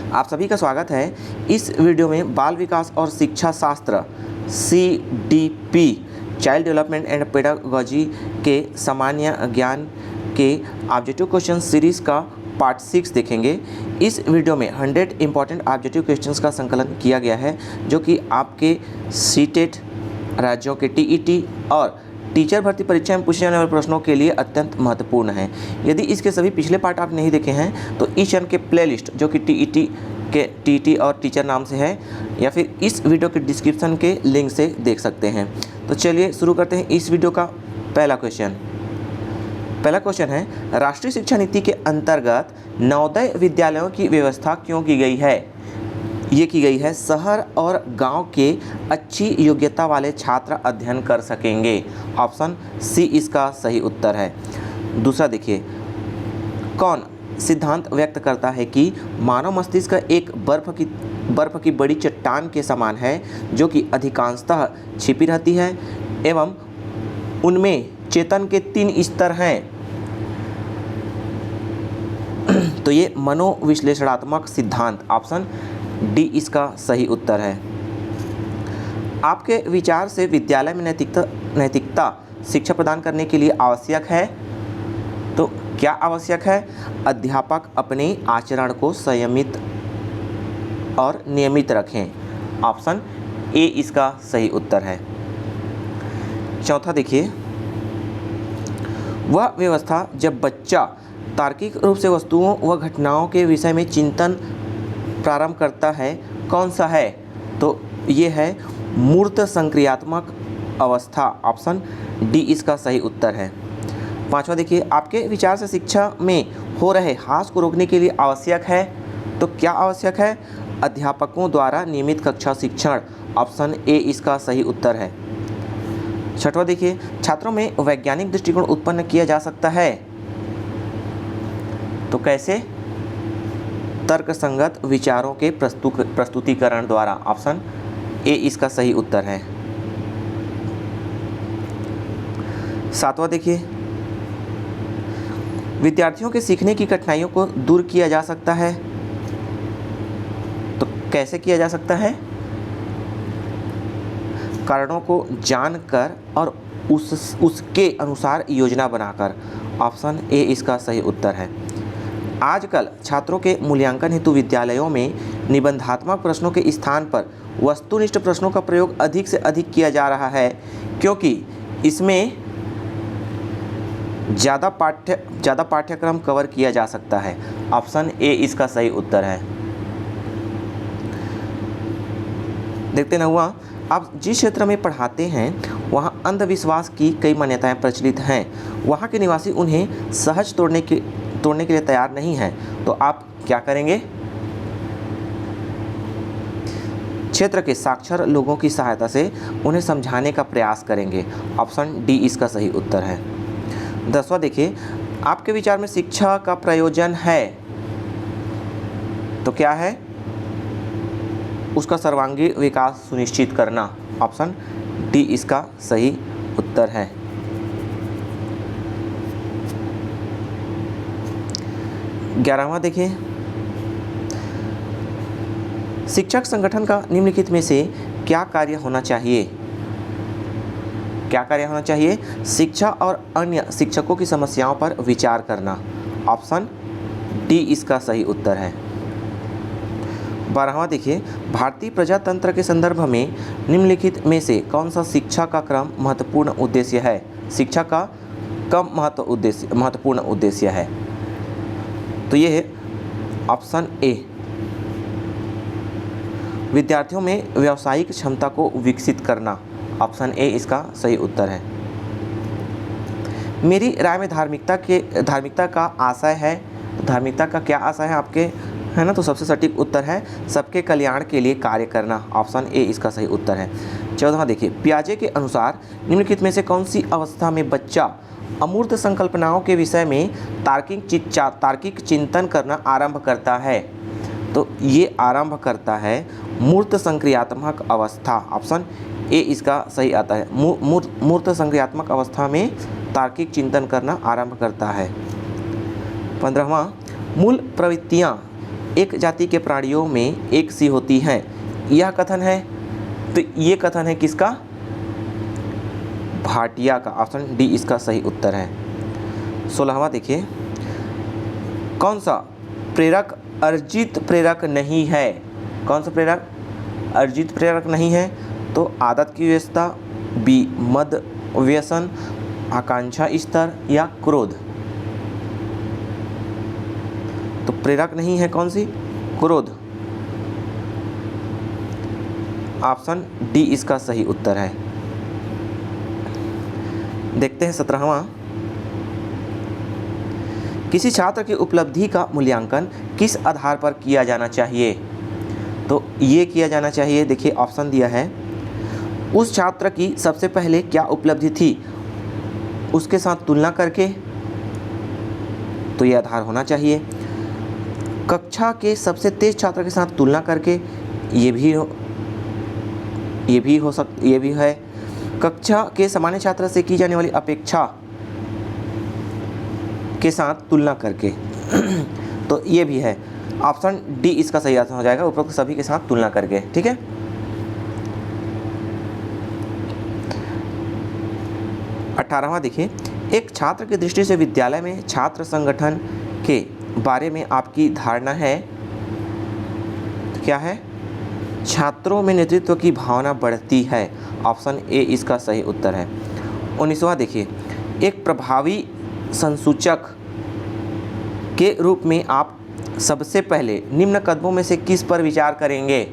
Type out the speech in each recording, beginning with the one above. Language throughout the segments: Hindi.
आप सभी का स्वागत है। इस वीडियो में बाल विकास और शिक्षा शास्त्र CDP child development and pedagogy के सामान्य ज्ञान के ऑब्जेक्टिव क्वेश्चन सीरीज़ का पार्ट 6 देखेंगे। इस वीडियो में 100 इंपॉर्टेंट ऑब्जेक्टिव क्वेश्चंस का संकलन किया गया है जो कि आपके सीटेट, राज्यों के TET और टीचर भर्ती परीक्षा में पूछे जाने वाले प्रश्नों के लिए अत्यंत महत्वपूर्ण है। यदि इसके सभी पिछले पार्ट आप नहीं देखे हैं तो इस चैनल के प्लेलिस्ट जो कि TET और टीचर नाम से है या फिर इस वीडियो के डिस्क्रिप्शन के लिंक से देख सकते हैं। तो चलिए शुरू करते हैं इस वीडियो का पहला क्वेश्चन है, राष्ट्रीय शिक्षा नीति के अंतर्गत नवोदय विद्यालयों की व्यवस्था क्यों की गई है? ये की गई है शहर और गांव के अच्छी योग्यता वाले छात्र अध्ययन कर सकेंगे। ऑप्शन सी इसका सही उत्तर है। दूसरा देखिए, कौन सिद्धांत व्यक्त करता है कि मानव मस्तिष्क एक बर्फ की बड़ी चट्टान के समान है जो कि अधिकांशतः छिपी रहती है एवं उनमें चेतन के 3 स्तर हैं। तो ये मनोविश्लेषणात्मक सिद्धांत, ऑप्शन डी इसका सही उत्तर है। आपके विचार से विद्यालय में नैतिकता शिक्षा प्रदान करने के लिए आवश्यक है। तो क्या आवश्यक है? अध्यापक अपने आचरण को संयमित और नियमित रखें। ऑप्शन ए इसका सही उत्तर है। चौथा देखिए, वह व्यवस्था जब बच्चा तार्किक रूप से वस्तुओं व घटनाओं के विषय में चिंतन प्रारंभ करता है, कौन सा है? तो ये है मूर्त संक्रियात्मक अवस्था। ऑप्शन डी इसका सही उत्तर है। पांचवा देखिए, आपके विचार से शिक्षा में हो रहे ह्रास को रोकने के लिए आवश्यक है। तो क्या आवश्यक है? अध्यापकों द्वारा नियमित कक्षा शिक्षण। ऑप्शन ए इसका सही उत्तर है। छठवां देखिए, छात्रों में वैज्ञानिक दृष्टिकोण उत्पन्न किया जा सकता है। तो कैसे? तर्कसंगत विचारों के प्रस्तुतिकरण द्वारा। ऑप्शन ए इसका सही उत्तर है। सातवां देखिए, विद्यार्थियों के सीखने की कठिनाइयों को दूर किया जा सकता है। तो कैसे किया जा सकता है? कारणों को जानकर और उसके अनुसार योजना बनाकर। ऑप्शन ए इसका सही उत्तर है। आजकल छात्रों के मूल्यांकन हेतु विद्यालयों में निबंधात्मक प्रश्नों के स्थान पर वस्तुनिष्ठ प्रश्नों का प्रयोग अधिक से अधिक किया जा रहा है क्योंकि इसमें ज़्यादा पाठ्यक्रम कवर किया जा सकता है। ऑप्शन ए इसका सही उत्तर है। देखते न हुआ, आप जिस क्षेत्र में पढ़ाते हैं वहाँ अंधविश्वास की कई मान्यताएं प्रचलित हैं। वहाँ के निवासी उन्हें सहज तोड़ने के लिए तैयार नहीं हैं। तो आप क्या करेंगे? क्षेत्र के साक्षर लोगों की सहायता से उन्हें समझाने का प्रयास करेंगे। ऑप्शन डी इसका सही उत्तर है। 10वां देखिए, आपके विचार में शिक्षा का प्रयोजन है। तो क्या है? उसका सर्वांगीण विकास सुनिश्चित करना। ऑप्शन डी इसका सही उत्तर है। 11वां देखिए, शिक्षक संगठन का निम्नलिखित में से क्या कार्य होना चाहिए? क्या कार्य होना चाहिए? शिक्षा और अन्य शिक्षकों की समस्याओं पर विचार करना। ऑप्शन डी इसका सही उत्तर है। 12वां देखिए, भारतीय प्रजातंत्र के संदर्भ में निम्नलिखित में से कौन सा शिक्षा का क्रम महत्वपूर्ण उद्देश्य है? शिक्षा का कम महत्वपूर्ण उद्देश्य है। तो ये है ऑप्शन ए, विद्यार्थियों में व्यावसायिक क्षमता को विकसित करना। ऑप्शन ए इसका सही उत्तर है। मेरी राय में धार्मिकता का आशय है। धार्मिकता का क्या आशय है आपके, है ना? तो सबसे सटीक उत्तर है सबके कल्याण के लिए कार्य करना। ऑप्शन ए इसका सही उत्तर है। 14वां देखिए, पियाजे के अनुसार निम्नलिखित में से कौन सी अवस्था में बच्चा अमूर्त संकल्पनाओं के विषय में तार्किक चिंतन करना आरंभ करता है? तो ये आरंभ करता है मूर्त संक्रियात्मक अवस्था। ऑप्शन ए इसका सही आता है। मूर्त संक्रियात्मक अवस्था में तार्किक चिंतन करना आरंभ करता है। 15वां, मूल प्रवृत्तियाँ एक जाति के प्राणियों में एक सी होती हैं, यह कथन है। तो ये कथन है किसका? भाटिया का। ऑप्शन डी इसका सही उत्तर है। 16वां देखिए, कौन सा प्रेरक अर्जित प्रेरक नहीं है? कौन सा प्रेरक अर्जित प्रेरक नहीं है? तो आदत की व्यवस्था, बी मद व्यसन, आकांक्षा स्तर या क्रोध। तो प्रेरक नहीं है कौन सी? क्रोध। ऑप्शन डी इसका सही उत्तर है। देखते हैं 17वां, किसी छात्र की उपलब्धि का मूल्यांकन किस आधार पर किया जाना चाहिए? तो ये किया जाना चाहिए, देखिए ऑप्शन दिया है, उस छात्र की सबसे पहले क्या उपलब्धि थी उसके साथ तुलना करके, तो ये आधार होना चाहिए। कक्षा के सबसे तेज छात्र के साथ तुलना करके, ये भी है। कक्षा के सामान्य छात्र से की जाने वाली अपेक्षा के साथ तुलना करके तो ये भी है। ऑप्शन डी इसका सही आंसर हो जाएगा, उपरोक्त सभी के साथ तुलना करके। ठीक है, 18वां देखिए, एक छात्र की दृष्टि से विद्यालय में छात्र संगठन के बारे में आपकी धारणा है, तो क्या है? छात्रों में नेतृत्व की भावना बढ़ती है। ऑप्शन ए इसका सही उत्तर है। 19वां देखिए, एक प्रभावी संसूचक के रूप में आप सबसे पहले निम्न कदमों में से किस पर विचार करेंगे?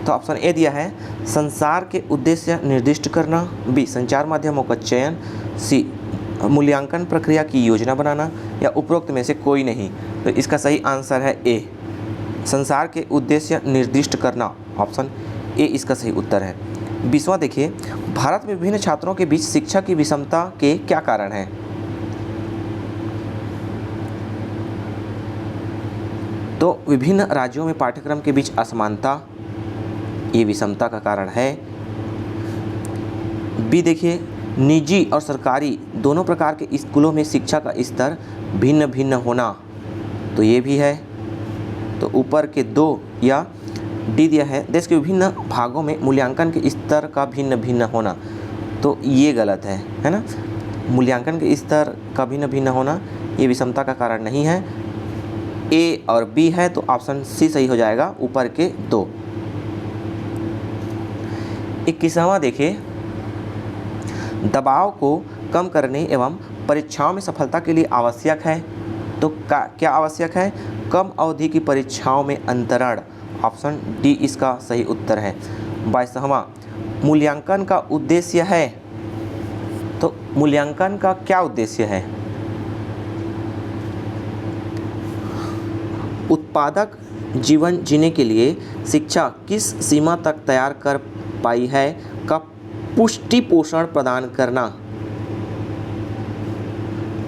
तो ऑप्शन ए दिया है, संचार के उद्देश्य निर्दिष्ट करना, बी संचार माध्यमों का चयन, सी मूल्यांकन प्रक्रिया की योजना बनाना, या उपरोक्त में से कोई नहीं। तो इसका सही आंसर है ए, संचार के उद्देश्य निर्दिष्ट करना। ऑप्शन ए इसका सही उत्तर है। 20वां देखिए, भारत में विभिन्न छात्रों के बीच शिक्षा की विषमता के क्या कारण हैं? तो विभिन्न राज्यों में पाठ्यक्रम के बीच असमानता, ये विषमता का कारण है। बी देखिए, निजी और सरकारी दोनों प्रकार के स्कूलों में शिक्षा का स्तर भिन्न भिन्न होना, तो ये भी है। तो ऊपर के दो, या डी दिया है, देश के विभिन्न भागों में मूल्यांकन के स्तर का भिन्न भिन्न होना, तो ये गलत है ना। मूल्यांकन के स्तर का भिन्न भिन्न होना ये विषमता का कारण नहीं है। ए और बी है, तो ऑप्शन सी सही हो जाएगा, ऊपर के दो। 21वां देखिए, दबाव को कम करने एवं परीक्षाओं में सफलता के लिए आवश्यक है, तो क्या आवश्यक है? कम अवधि की परीक्षाओं में अंतरण। ऑप्शन डी इसका सही उत्तर है। 22वां, मूल्यांकन का उद्देश्य है, तो मूल्यांकन का क्या उद्देश्य है? उत्पादक जीवन जीने के लिए शिक्षा किस सीमा तक तैयार कर पाई है का पुष्टि पोषण प्रदान करना।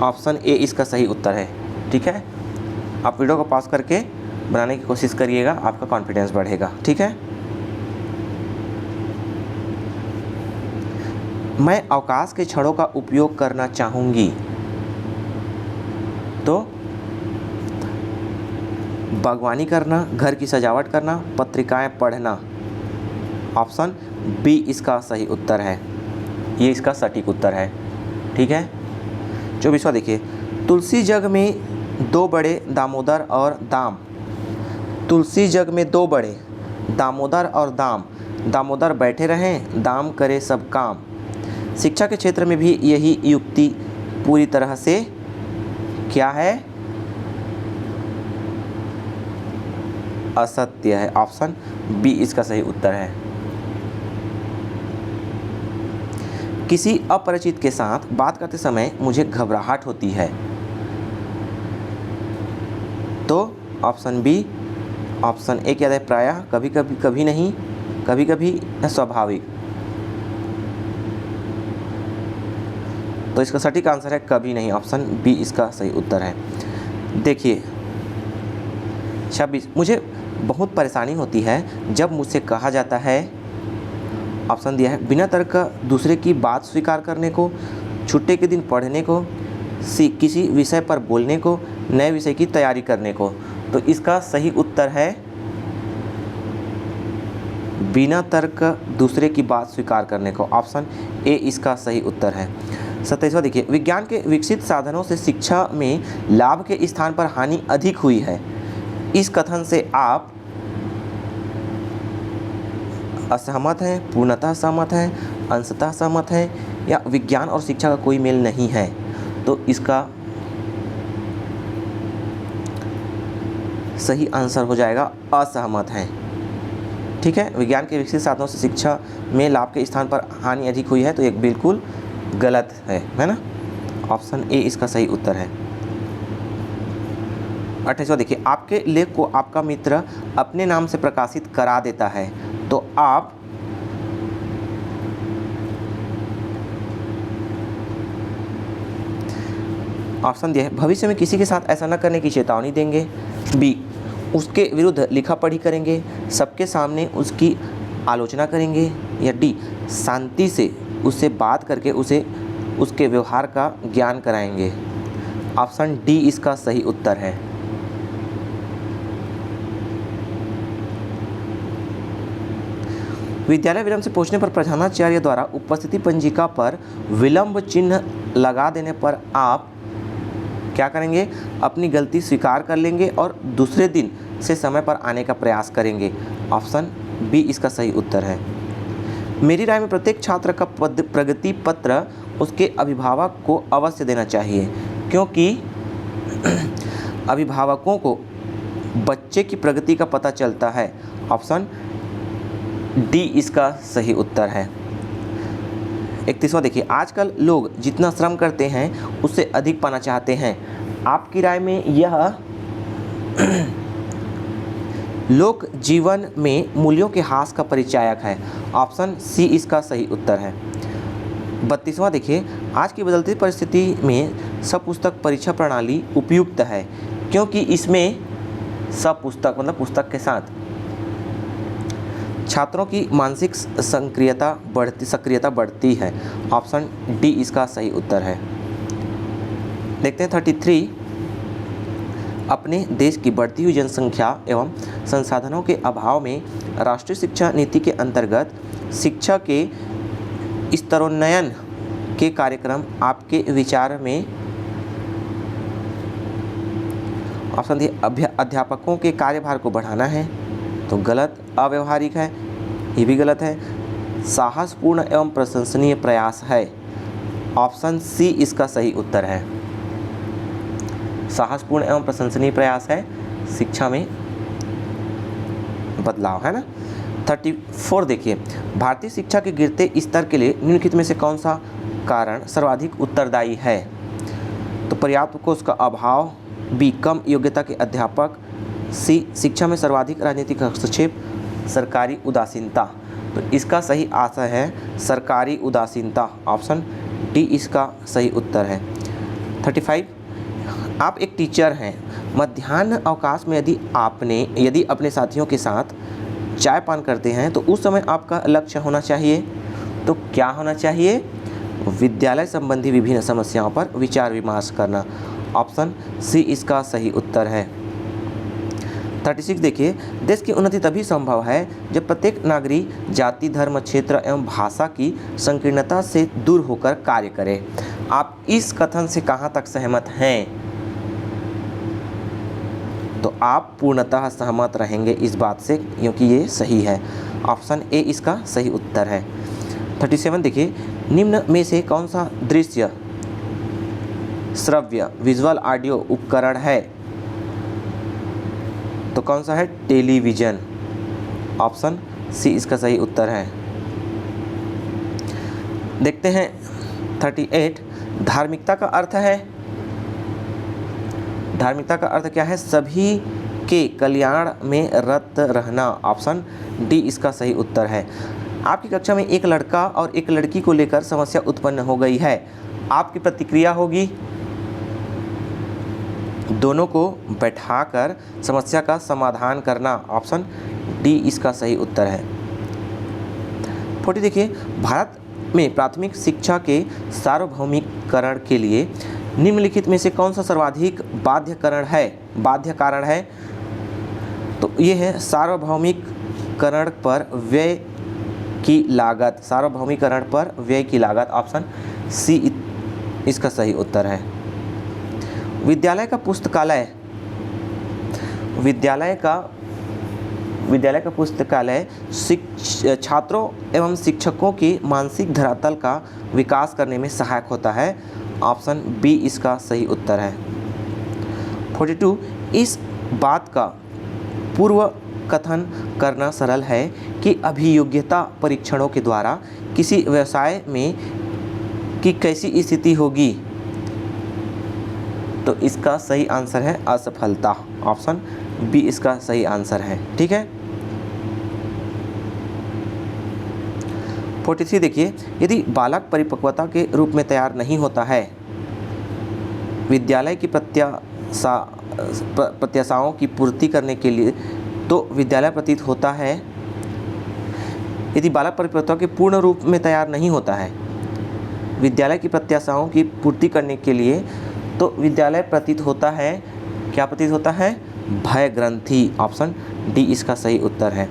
ऑप्शन ए इसका सही उत्तर है। ठीक है, आप वीडियो को पॉज करके बनाने की कोशिश करिएगा, आपका कॉन्फिडेंस बढ़ेगा। ठीक है, मैं अवकाश के क्षणों का उपयोग करना चाहूँगी, तो बागवानी करना, घर की सजावट करना, पत्रिकाएं पढ़ना। ऑप्शन बी इसका सही उत्तर है, ये इसका सटीक उत्तर है। ठीक है, 24वां देखिए, तुलसी जग में दो बड़े दामोदर और दाम। तुलसी जग में दो बड़े दामोदर और दाम, दामोदर बैठे रहें, दाम करे सब काम। शिक्षा के क्षेत्र में भी यही युक्ति पूरी तरह से क्या है? असत्य है। ऑप्शन बी इसका सही उत्तर है। किसी अपरिचित के साथ बात करते समय मुझे घबराहट होती है, तो ऑप्शन बी। ऑप्शन ए क्या है? प्रायः, कभी कभी, कभी नहीं, कभी कभी, स्वाभाविक। तो इसका सटीक आंसर है कभी नहीं, ऑप्शन बी इसका सही उत्तर है। देखिए 26, मुझे बहुत परेशानी होती है जब मुझसे कहा जाता है, ऑप्शन दिया है, बिना तर्क दूसरे की बात स्वीकार करने को, छुट्टी के दिन पढ़ने को, किसी विषय पर बोलने को, नए विषय की तैयारी करने को। तो इसका सही उत्तर है बिना तर्क दूसरे की बात स्वीकार करने को। ऑप्शन ए इसका सही उत्तर है। 27वां देखिए, विज्ञान के विकसित साधनों से शिक्षा में लाभ के स्थान पर हानि अधिक हुई है। इस कथन से आप असहमत हैं, पूर्णतः सहमत हैं, अंशतः सहमत हैं, या विज्ञान और शिक्षा का कोई मेल नहीं है? तो इसका सही आंसर हो जाएगा असहमत हैं। ठीक है, विज्ञान के विकसित साधनों से शिक्षा में लाभ के स्थान पर हानि अधिक हुई है, तो ये बिल्कुल गलत है ना। ऑप्शन ए इसका सही उत्तर है। 28वां देखिए, आपके लेख को आपका मित्र अपने नाम से प्रकाशित करा देता है, तो आप ऑप्शन दिया है, भविष्य में किसी के साथ ऐसा न करने की चेतावनी देंगे, बी उसके विरुद्ध लिखा पढ़ी करेंगे, सबके सामने उसकी आलोचना करेंगे, या डी शांति से उससे बात करके उसे उसके व्यवहार का ज्ञान कराएंगे। ऑप्शन डी इसका सही उत्तर है। विद्यालय विलंब से पहुंचने पर प्रधानाचार्य द्वारा उपस्थिति पंजिका पर विलंब चिन्ह लगा देने पर आप क्या करेंगे? अपनी गलती स्वीकार कर लेंगे और दूसरे दिन से समय पर आने का प्रयास करेंगे। ऑप्शन बी इसका सही उत्तर है। मेरी राय में प्रत्येक छात्र का प्रगति पत्र उसके अभिभावक को अवश्य देना चाहिए, क्योंकि अभिभावकों को बच्चे की प्रगति का पता चलता है। ऑप्शन डी इसका सही उत्तर है। 31वां देखिए, आजकल लोग जितना श्रम करते हैं उससे अधिक पाना चाहते हैं। आपकी राय में यह लोक जीवन में मूल्यों के ह्रास का परिचायक है। ऑप्शन सी इसका सही उत्तर है। 32वां देखिए, आज की बदलती परिस्थिति में सपुस्तक परीक्षा प्रणाली उपयुक्त है, क्योंकि इसमें सपुस्तक मतलब पुस्तक के साथ छात्रों की मानसिक सक्रियता बढ़ती है। ऑप्शन डी इसका सही उत्तर है। देखते हैं 33, अपने देश की बढ़ती हुई जनसंख्या एवं संसाधनों के अभाव में राष्ट्रीय शिक्षा नीति के अंतर्गत शिक्षा के स्तरोन्नयन के कार्यक्रम आपके विचार में ऑप्शन डी अध्यापकों के कार्यभार को बढ़ाना है, तो गलत, अव्यवहारिक है, ये भी गलत है, साहसपूर्ण एवं प्रशंसनीय प्रयास है। ऑप्शन सी इसका सही उत्तर है। साहसपूर्ण एवं प्रशंसनीय प्रयास है शिक्षा में बदलाव, है ना। 34 देखिए, भारतीय शिक्षा के गिरते स्तर के लिए निम्नलिखित में से कौन सा कारण सर्वाधिक उत्तरदायी है? तो पर्याप्त कोष का अभाव, बी कम योग्यता के अध्यापक, सी शिक्षा में सर्वाधिक राजनीतिक हस्तक्षेप, सरकारी उदासीनता। तो इसका सही आंसर है सरकारी उदासीनता। ऑप्शन डी इसका सही उत्तर है। 35, आप एक टीचर हैं, मध्याह्न अवकाश में यदि अपने साथियों के साथ चाय पान करते हैं तो उस समय आपका लक्ष्य होना चाहिए, तो क्या होना चाहिए? विद्यालय संबंधी विभिन्न समस्याओं पर विचार विमर्श करना। ऑप्शन सी इसका सही उत्तर है। 36 देखिए, देश की उन्नति तभी संभव है जब प्रत्येक नागरिक जाति, धर्म, क्षेत्र एवं भाषा की संकीर्णता से दूर होकर कार्य करे। आप इस कथन से कहाँ तक सहमत हैं? तो आप पूर्णतः सहमत रहेंगे इस बात से, क्योंकि ये सही है। ऑप्शन ए इसका सही उत्तर है। 37 देखिए, निम्न में से कौन सा दृश्य श्रव्य विजुअल ऑडियो उपकरण है? तो कौन सा है? टेलीविज़न। ऑप्शन सी इसका सही उत्तर है। देखते हैं 38, धार्मिकता का अर्थ है, धार्मिकता का अर्थ क्या है? सभी के कल्याण में रत रहना। ऑप्शन डी इसका सही उत्तर है। आपकी कक्षा में एक लड़का और एक लड़की को लेकर समस्या उत्पन्न हो गई है, आपकी प्रतिक्रिया होगी दोनों को बैठाकर समस्या का समाधान करना। ऑप्शन डी इसका सही उत्तर है। 40 देखिए, भारत में प्राथमिक शिक्षा के सार्वभौमिकरण के लिए निम्नलिखित में से कौन सा सर्वाधिक बाध्य कारण है? तो ये है सार्वभौमिकरण पर व्यय की लागत। सार्वभौमिकरण पर व्यय की लागत, ऑप्शन सी इसका सही उत्तर है। विद्यालय का पुस्तकालय छात्रों एवं शिक्षकों की मानसिक धरातल का विकास करने में सहायक होता है, ऑप्शन बी इसका सही उत्तर है। 42 इस बात का पूर्व कथन करना सरल है कि अभियोग्यता परीक्षणों के द्वारा किसी व्यवसाय में की कैसी स्थिति होगी? तो इसका सही आंसर है असफलता, ऑप्शन बी इसका सही आंसर है। ठीक है। 43 देखिए, यदि बालक परिपक्वता के रूप में तैयार नहीं होता है, विद्यालय की प्रत्याशाओं की पूर्ति करने के लिए, तो विद्यालय प्रतीत होता है। यदि बालक परिपक्वता के पूर्ण रूप में तैयार नहीं होता है विद्यालय की प्रत्याशाओं की पूर्ति करने के लिए, तो विद्यालय प्रतीत होता है, क्या प्रतीत होता है? भय ग्रंथि, ऑप्शन डी इसका सही उत्तर है।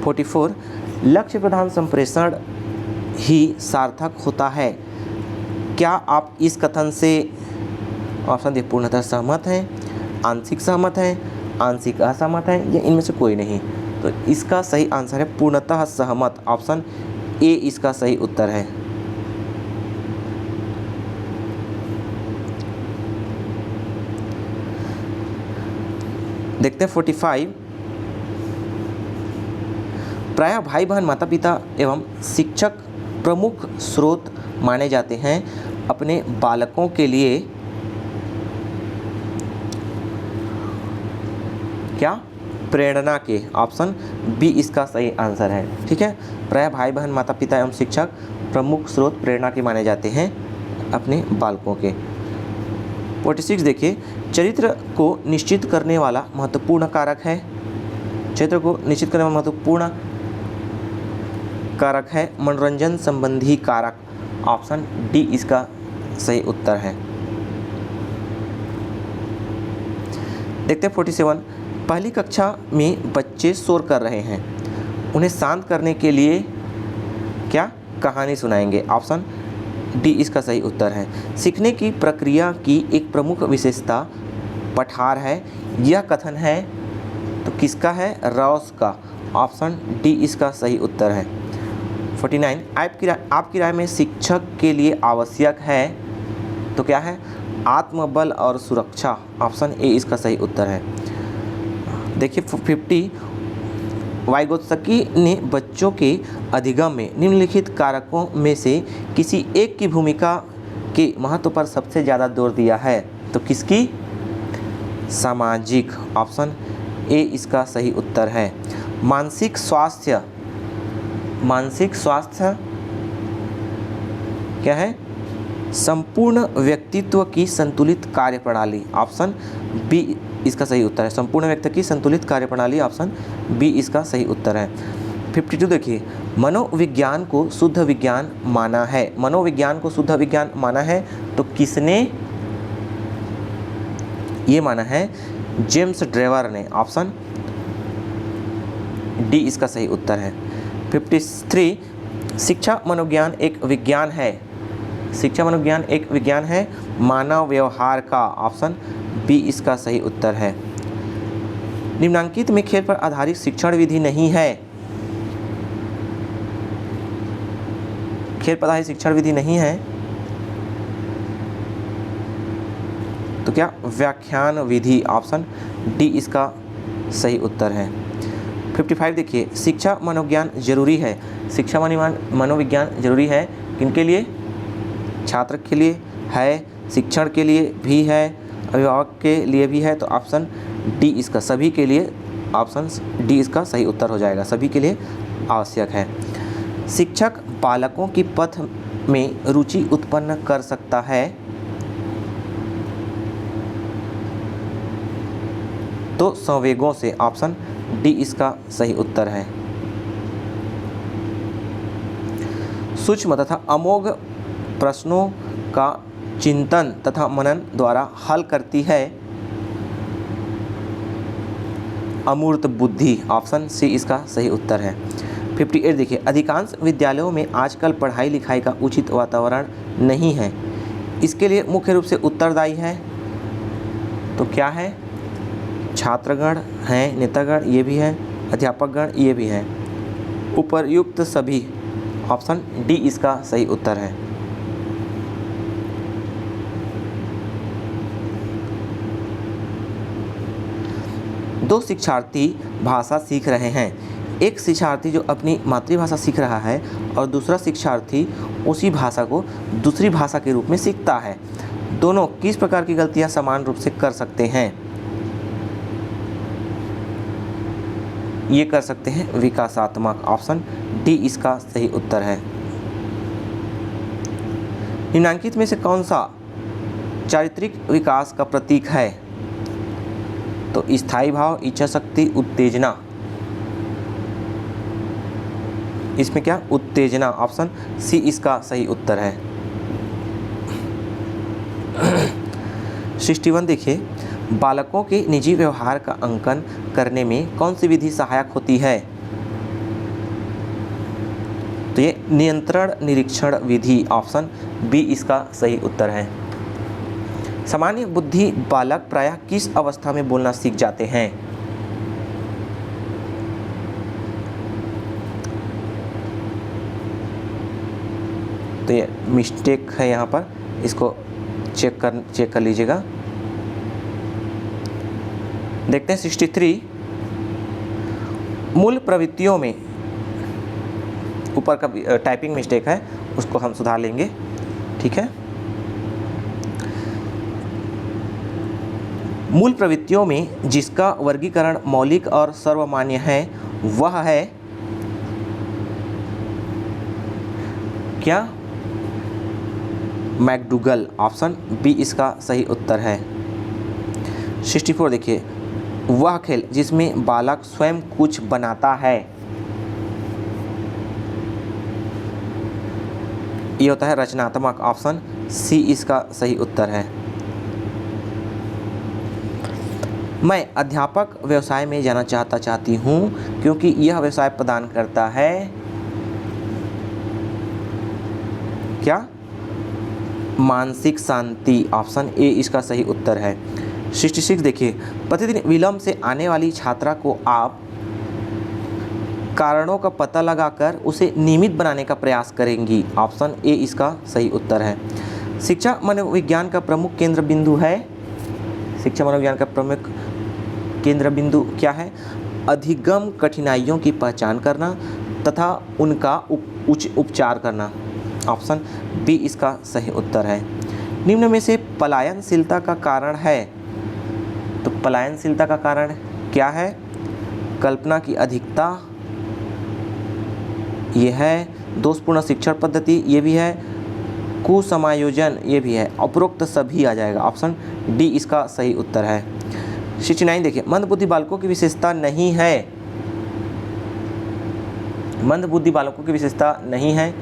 44 लक्ष्य प्रधान संप्रेषण ही सार्थक होता है, क्या आप इस कथन से, ऑप्शन डी, पूर्णतः सहमत हैं, आंशिक सहमत हैं, आंशिक असहमत हैं, या इनमें से कोई नहीं? तो इसका सही आंसर है पूर्णतः सहमत, ऑप्शन ए इसका सही उत्तर है। देखते हैं 45 प्रायः भाई बहन माता पिता एवं शिक्षक प्रमुख स्रोत माने जाते हैं अपने बालकों के लिए, क्या? प्रेरणा के, ऑप्शन बी इसका सही आंसर है। ठीक है। प्रायः भाई बहन माता पिता एवं शिक्षक प्रमुख स्रोत प्रेरणा के माने जाते हैं अपने बालकों के। 46 देखिए, चरित्र को निश्चित करने वाला महत्वपूर्ण कारक है। चरित्र को निश्चित करने वाला महत्वपूर्ण कारक है मनोरंजन संबंधी कारक, ऑप्शन डी इसका सही उत्तर है। देखते हैं 47 पहली कक्षा में बच्चे शोर कर रहे हैं, उन्हें शांत करने के लिए क्या कहानी सुनाएंगे, ऑप्शन डी इसका सही उत्तर है। सीखने की प्रक्रिया की एक प्रमुख विशेषता पठार है, यह कथन है तो किसका है? रॉस का, ऑप्शन डी इसका सही उत्तर है। 49 आपकी राय में शिक्षक के लिए आवश्यक है तो क्या है? आत्मबल और सुरक्षा, ऑप्शन ए इसका सही उत्तर है। देखिए 50 वाइगोत्स्की ने बच्चों के अधिगम में निम्नलिखित कारकों में से किसी एक की भूमिका के महत्व पर सबसे ज़्यादा जोर दिया है, तो किसकी? सामाजिक, ऑप्शन ए इसका सही उत्तर है। मानसिक स्वास्थ्य क्या है? संपूर्ण व्यक्तित्व की संतुलित कार्यप्रणाली, ऑप्शन बी इसका सही उत्तर है। संपूर्ण व्यक्ति की संतुलित कार्यप्रणाली, ऑप्शन बी इसका सही उत्तर है। 52 देखिए, मनोविज्ञान को शुद्ध विज्ञान माना है। मनोविज्ञान को शुद्ध विज्ञान माना है तो किसने ये माना है? जेम्स ड्रेवर ने, ऑप्शन डी इसका सही उत्तर है। 53 शिक्षा मनोविज्ञान एक विज्ञान है। शिक्षा मनोविज्ञान एक विज्ञान है मानव व्यवहार का, ऑप्शन बी इसका सही उत्तर है। निम्नांकित में खेल पर आधारित शिक्षण विधि नहीं है। खेल पर आधारित शिक्षण विधि नहीं है तो क्या? व्याख्यान विधि, ऑप्शन डी इसका सही उत्तर है। 55 देखिए, शिक्षा मनोविज्ञान जरूरी है। शिक्षा मनोविज्ञान जरूरी है किनके लिए? छात्र के लिए है, शिक्षण के लिए भी है, अभिभावक के लिए भी है, तो ऑप्शन डी इसका सभी के लिए, ऑप्शन डी इसका सही उत्तर हो जाएगा। सभी के लिए आवश्यक है। शिक्षक बालकों की पथ में रुचि उत्पन्न कर सकता है तो संवेगों से, ऑप्शन डी इसका सही उत्तर है। सूक्ष्म तथा अमोघ प्रश्नों का चिंतन तथा मनन द्वारा हल करती है? अमूर्त बुद्धि। ऑप्शन सी इसका सही उत्तर है। 58 देखिए, अधिकांश विद्यालयों में आजकल पढ़ाई लिखाई का उचित वातावरण नहीं है, इसके लिए मुख्य रूप से उत्तरदायी है। तो क्या है? छात्रगण हैं, नेतागण ये भी है, अध्यापकगण ये भी है, उपर्युक्त सभी। ऑप्शन डी इसका सही उत्तर है। दो शिक्षार्थी भाषा सीख रहे हैं। एक शिक्षार्थी जो अपनी मातृभाषा सीख रहा है और दूसरा शिक्षार्थी उसी भाषा को दूसरी भाषा के रूप में सीखता है। दोनों किस प्रकार की गलतियां समान रूप से कर सकते हैं? ये कर सकते हैं विकासात्मक। ऑप्शन डी इसका सही उत्तर है। निम्नलिखित में से कौन सा चारित्रिक विकास का प्रतीक है? तो स्थायी भाव, इच्छा शक्ति, उत्तेजना। इसमें क्या? उत्तेजना। ऑप्शन सी इसका सही उत्तर है। 61 देखिए, बालकों के निजी व्यवहार का अंकन करने में कौन सी विधि सहायक होती है? तो ये नियंत्रण निरीक्षण विधि। ऑप्शन बी इसका सही उत्तर है। सामान्य बुद्धि बालक प्रायः किस अवस्था में बोलना सीख जाते हैं? तो ये मिस्टेक है यहाँ पर, इसको चेक कर लीजिएगा। देखते हैं 63, मूल प्रवृत्तियों में, ऊपर का टाइपिंग मिस्टेक है उसको हम सुधार लेंगे, ठीक है। मूल प्रवृत्तियों में जिसका वर्गीकरण मौलिक और सर्वमान्य है वह है क्या? मैकडूगल। ऑप्शन बी इसका सही उत्तर है। 64 देखिए, वह खेल जिसमें बालक स्वयं कुछ बनाता है, ये होता है रचनात्मक। ऑप्शन सी इसका सही उत्तर है। मैं अध्यापक व्यवसाय में जाना चाहती हूँ क्योंकि यह व्यवसाय प्रदान करता है क्या? मानसिक शांति। ऑप्शन ए इसका सही उत्तर है। 66 देखिए, प्रतिदिन विलंब से आने वाली छात्रा को आप कारणों का पता लगाकर उसे नियमित बनाने का प्रयास करेंगी। ऑप्शन ए इसका सही उत्तर है। शिक्षा मनोविज्ञान का प्रमुख केंद्र बिंदु है। शिक्षा मनोविज्ञान का प्रमुख केंद्र बिंदु क्या है? अधिगम कठिनाइयों की पहचान करना तथा उनका उपचार करना। ऑप्शन बी इसका सही उत्तर है। निम्न में से पलायनशीलता का कारण है, तो पलायनशीलता का कारण क्या है? कल्पना की अधिकता, ये है दोषपूर्ण शिक्षण पद्धति, ये भी है कुसमायोजन, ये भी है। उपरोक्त सभी आ जाएगा। ऑप्शन डी इसका सही उत्तर है। 69 देखिए, मंदबुद्धि बालकों की विशेषता नहीं है। मंदबुद्धि बालकों की विशेषता नहीं है।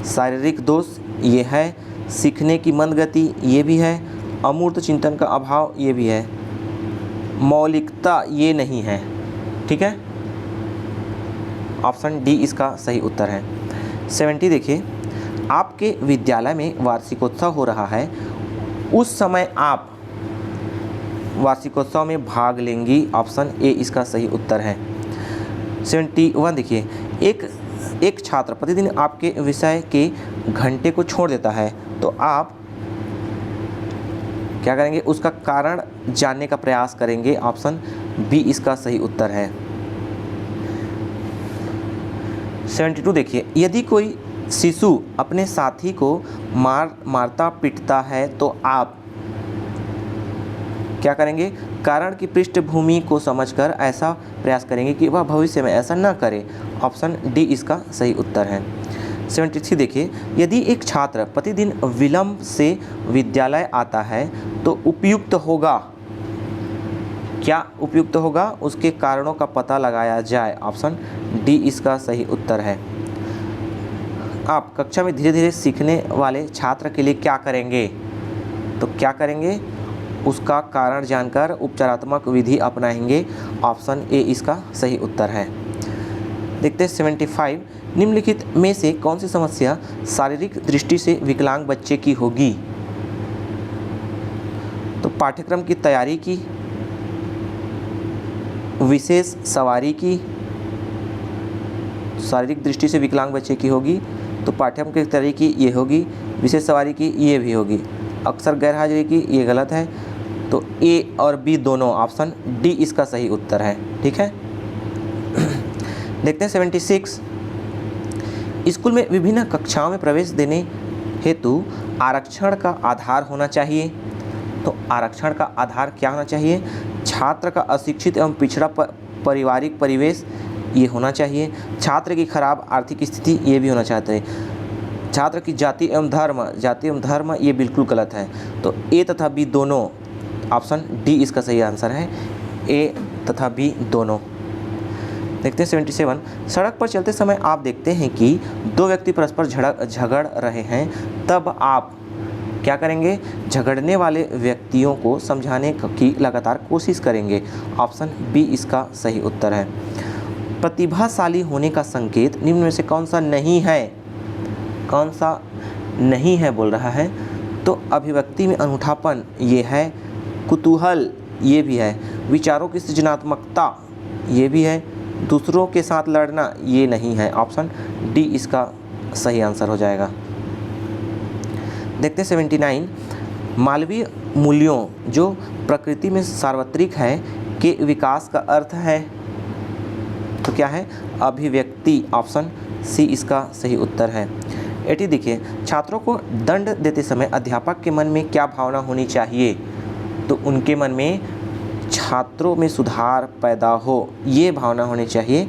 शारीरिक दोष, ये है। सीखने की मंद गति, ये भी है। अमूर्त चिंतन का अभाव, ये भी है। मौलिकता, ये नहीं है, ठीक है। ऑप्शन डी इसका सही उत्तर है। 70 देखिए, आपके विद्यालय में वार्षिकोत्सव हो रहा है, उस समय आप वार्षिकोत्सव में भाग लेंगी। ऑप्शन ए इसका सही उत्तर है। 71 देखिए, एक छात्र प्रतिदिन आपके विषय के घंटे को छोड़ देता है, तो आप क्या करेंगे? उसका कारण जानने का प्रयास करेंगे। ऑप्शन बी इसका सही उत्तर है। 72 देखिए, यदि कोई शिशु अपने साथी को मारता पीटता है तो आप क्या करेंगे? कारण की पृष्ठभूमि को समझकर ऐसा प्रयास करेंगे कि वह भविष्य में ऐसा न करे। ऑप्शन डी इसका सही उत्तर है। 73 देखिए, यदि एक छात्र प्रतिदिन विलंब से विद्यालय आता है तो उपयुक्त होगा, क्या उपयुक्त होगा? उसके कारणों का पता लगाया जाए। ऑप्शन डी इसका सही उत्तर है। आप कक्षा में धीरे धीरे सीखने वाले छात्र के लिए क्या करेंगे? तो क्या करेंगे, उसका कारण जानकर उपचारात्मक विधि अपनाएंगे। ऑप्शन ए इसका सही उत्तर है। देखते हैं 75, निम्नलिखित में से कौन सी समस्या शारीरिक दृष्टि से विकलांग बच्चे की होगी? तो पाठ्यक्रम की तैयारी की, विशेष सवारी की, शारीरिक दृष्टि से विकलांग बच्चे की होगी तो पाठ्यक्रम की तैयारी की ये होगी, विशेष सवारी की ये भी होगी, अक्सर गैरहाजिरी की ये गलत है। तो ए और बी दोनों, ऑप्शन डी इसका सही उत्तर है। ठीक है, देखते हैं 76, स्कूल में विभिन्न कक्षाओं में प्रवेश देने हेतु आरक्षण का आधार होना चाहिए। तो आरक्षण का आधार क्या होना चाहिए? छात्र का अशिक्षित एवं पिछड़ा पारिवारिक परिवेश ये होना चाहिए, छात्र की खराब आर्थिक स्थिति ये भी होना चाहिए, छात्र की जाति एवं धर्म ये बिल्कुल गलत है। तो ए तथा बी दोनों, ऑप्शन डी इसका सही आंसर है, ए तथा बी दोनों। देखते हैं 77, सड़क पर चलते समय आप देखते हैं कि दो व्यक्ति परस्पर झगड़ रहे हैं, तब आप क्या करेंगे? झगड़ने वाले व्यक्तियों को समझाने की लगातार कोशिश करेंगे। ऑप्शन बी इसका सही उत्तर है। प्रतिभाशाली होने का संकेत निम्न में से कौन सा नहीं है? कौन सा नहीं है बोल रहा है? तो अभिव्यक्ति में अनूठापन ये है, कुतूहल ये भी है, विचारों की सृजनात्मकता ये भी है, दूसरों के साथ लड़ना ये नहीं है। ऑप्शन डी इसका सही आंसर हो जाएगा। देखते हैं 79, मानवीय मूल्यों जो प्रकृति में सार्वत्रिक है के विकास का अर्थ है। तो क्या है? अभिव्यक्ति। ऑप्शन सी इसका सही उत्तर है। 80 देखिए, छात्रों को दंड देते समय अध्यापक के मन में क्या भावना होनी चाहिए? तो उनके मन में छात्रों में सुधार पैदा हो ये भावना होनी चाहिए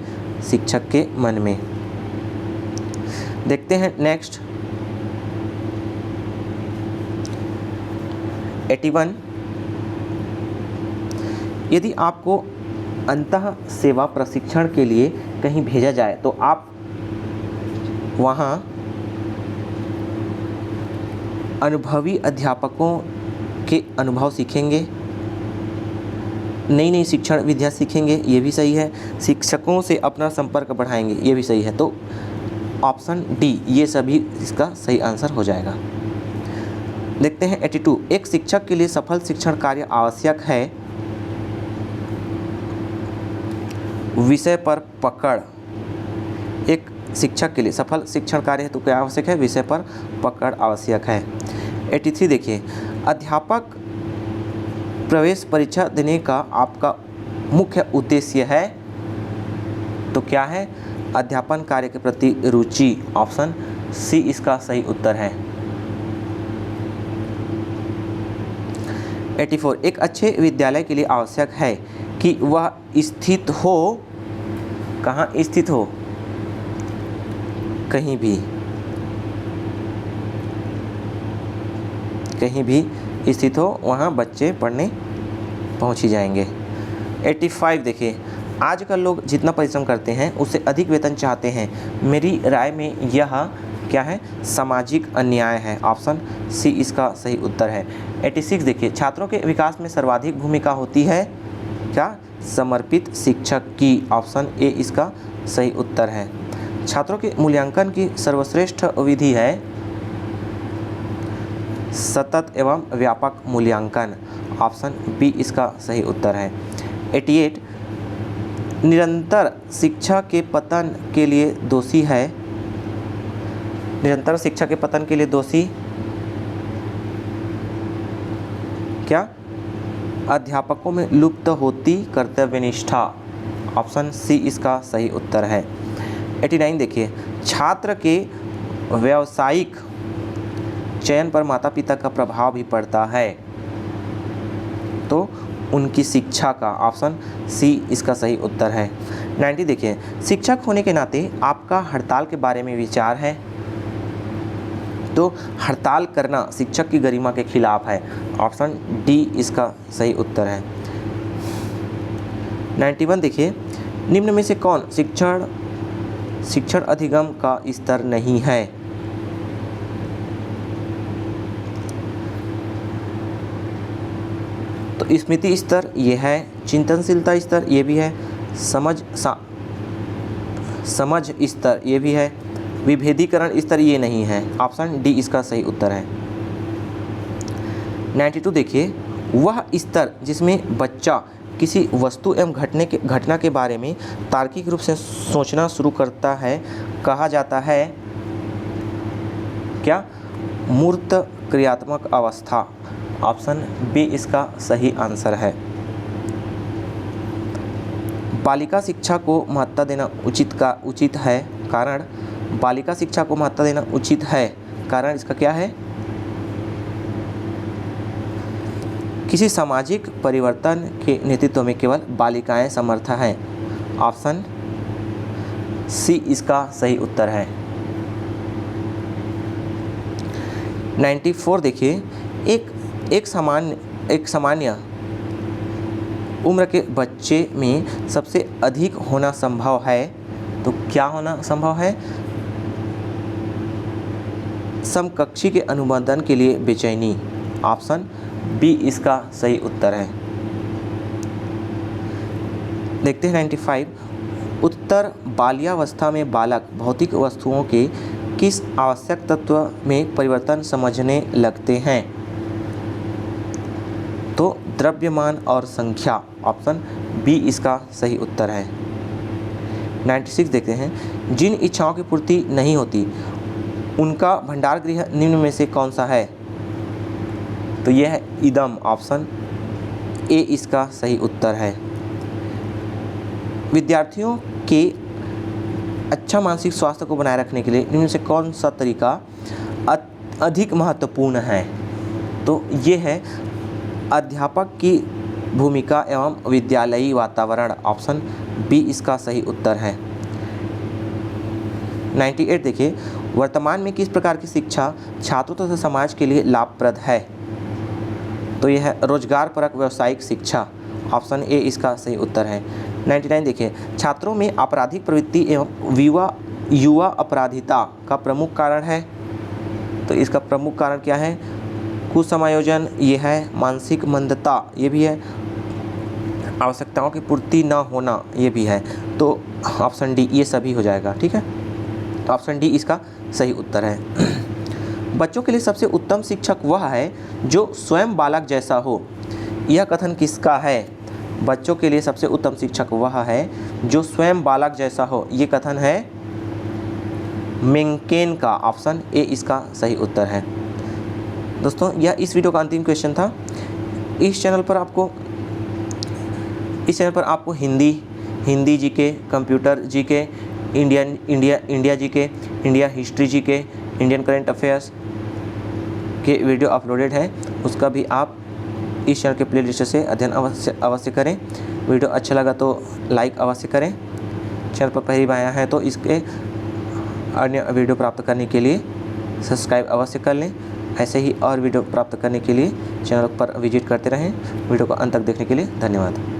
शिक्षक के मन में। देखते हैं नेक्स्ट 81, यदि आपको अंतः सेवा प्रशिक्षण के लिए कहीं भेजा जाए तो आप वहाँ अनुभवी अध्यापकों के अनुभव सीखेंगे, नई नई शिक्षण विधियाँ सीखेंगे ये भी सही है, शिक्षकों से अपना संपर्क बढ़ाएंगे ये भी सही है। तो ऑप्शन डी ये सभी इसका सही आंसर हो जाएगा। देखते हैं 82, एक शिक्षक के लिए सफल शिक्षण कार्य आवश्यक है विषय पर पकड़। एक शिक्षक के लिए सफल शिक्षण कार्य हेतु क्या आवश्यक है? विषय पर पकड़ आवश्यक है। 83 देखिए, अध्यापक प्रवेश परीक्षा देने का आपका मुख्य उद्देश्य है। तो क्या है? अध्यापन कार्य के प्रति रुचि। ऑप्शन सी इसका सही उत्तर है। 84, एक अच्छे विद्यालय के लिए आवश्यक है कि वह स्थित हो, कहाँ स्थित हो? कहीं भी स्थित हो, वहाँ बच्चे पढ़ने पहुँच ही जाएंगे। 85 देखिए, आजकल लोग जितना परिश्रम करते हैं उससे अधिक वेतन चाहते हैं। मेरी राय में यह क्या है? सामाजिक अन्याय है। ऑप्शन सी इसका सही उत्तर है। 86 देखिए, छात्रों के विकास में सर्वाधिक भूमिका होती है क्या? समर्पित शिक्षक की। ऑप्शन ए इसका सही उत्तर है। छात्रों के मूल्यांकन की सर्वश्रेष्ठ विधि है सतत एवं व्यापक मूल्यांकन। ऑप्शन बी इसका सही उत्तर है। 88, निरंतर शिक्षा के पतन के लिए दोषी है। निरंतर शिक्षा के पतन के लिए दोषी क्या? अध्यापकों में लुप्त होती कर्तव्यनिष्ठा। ऑप्शन सी इसका सही उत्तर है। 89 देखिए, छात्र के व्यावसायिक चयन पर माता पिता का प्रभाव भी पड़ता है। तो उनकी शिक्षा का। ऑप्शन सी इसका सही उत्तर है। 90 देखिए, शिक्षक होने के नाते आपका हड़ताल के बारे में विचार है। तो हड़ताल करना शिक्षक की गरिमा के खिलाफ है। ऑप्शन डी इसका सही उत्तर है। 91 देखिए, निम्न में से कौन शिक्षण अधिगम का स्तर नहीं है? तो स्मृति स्तर ये है, चिंतनशीलता स्तर ये भी है, समझ स्तर ये भी है, विभेदीकरण स्तर ये नहीं है। ऑप्शन डी इसका सही उत्तर है। 92 देखिए, वह स्तर जिसमें बच्चा किसी वस्तु एवं घटना के बारे में तार्किक रूप से सोचना शुरू करता है कहा जाता है क्या? मूर्त क्रियात्मक अवस्था। ऑप्शन बी इसका सही आंसर है। बालिका शिक्षा को महत्ता देना उचित है, कारण बालिका शिक्षा को महत्ता देना उचित है, कारण इसका क्या है? किसी सामाजिक परिवर्तन के नेतृत्व में केवल बालिकाएं समर्थ हैं। ऑप्शन सी इसका सही उत्तर है। 94 देखिए, एक सामान्य उम्र के बच्चे में सबसे अधिक होना संभव है, तो क्या होना संभव है? समकक्षी के अनुबंधन के लिए बेचैनी। ऑप्शन बी इसका सही उत्तर है। देखते हैं 95, उत्तर बाल्यावस्था में बालक भौतिक वस्तुओं के किस आवश्यक तत्व में परिवर्तन समझने लगते हैं? तो द्रव्यमान और संख्या। ऑप्शन बी इसका सही उत्तर है। 96 देखते हैं, जिन इच्छाओं की पूर्ति नहीं होती उनका भंडार गृह निम्न में से कौन सा है? तो यह है इदम। ऑप्शन ए इसका सही उत्तर है। विद्यार्थियों के अच्छा मानसिक स्वास्थ्य को बनाए रखने के लिए इनमें से कौन सा तरीका अधिक महत्वपूर्ण है? तो ये है अध्यापक की भूमिका एवं विद्यालयी वातावरण। ऑप्शन बी इसका सही उत्तर है। 98 देखिए, वर्तमान में किस प्रकार की शिक्षा छात्रों तथा समाज के लिए लाभप्रद है? तो यह है रोजगारपरक व्यावसायिक शिक्षा। ऑप्शन ए इसका सही उत्तर है। 99 देखिए, छात्रों में आपराधिक प्रवृत्ति एवं युवा अपराधिता का प्रमुख कारण है, तो इसका प्रमुख कारण क्या है? कुसमायोजन ये है, मानसिक मंदता ये भी है, आवश्यकताओं की पूर्ति न होना ये भी है। तो ऑप्शन डी ये सभी हो जाएगा। ठीक है, तो ऑप्शन डी इसका सही उत्तर है। बच्चों के लिए सबसे उत्तम शिक्षक वह है जो स्वयं बालक जैसा हो। यह कथन किसका है? बच्चों के लिए सबसे उत्तम शिक्षक वह है जो स्वयं बालक जैसा हो। ये कथन है मेंकेन का। ऑप्शन ए इसका सही उत्तर है। दोस्तों, यह इस वीडियो का अंतिम क्वेश्चन था। इस चैनल पर आपको Hindi GK, computer GK, India GK, India history GK, Indian current affairs के वीडियो अपलोडेड है। उसका भी आप इस चैनल के प्लेलिस्ट से अध्ययन अवश्य करें। वीडियो अच्छा लगा तो लाइक अवश्य करें। चैनल पर पहली बार आया है तो इसके अन्य वीडियो प्राप्त करने के लिए सब्सक्राइब अवश्य कर लें। ऐसे ही और वीडियो प्राप्त करने के लिए चैनल पर विजिट करते रहें। वीडियो को अंत तक देखने के लिए धन्यवाद।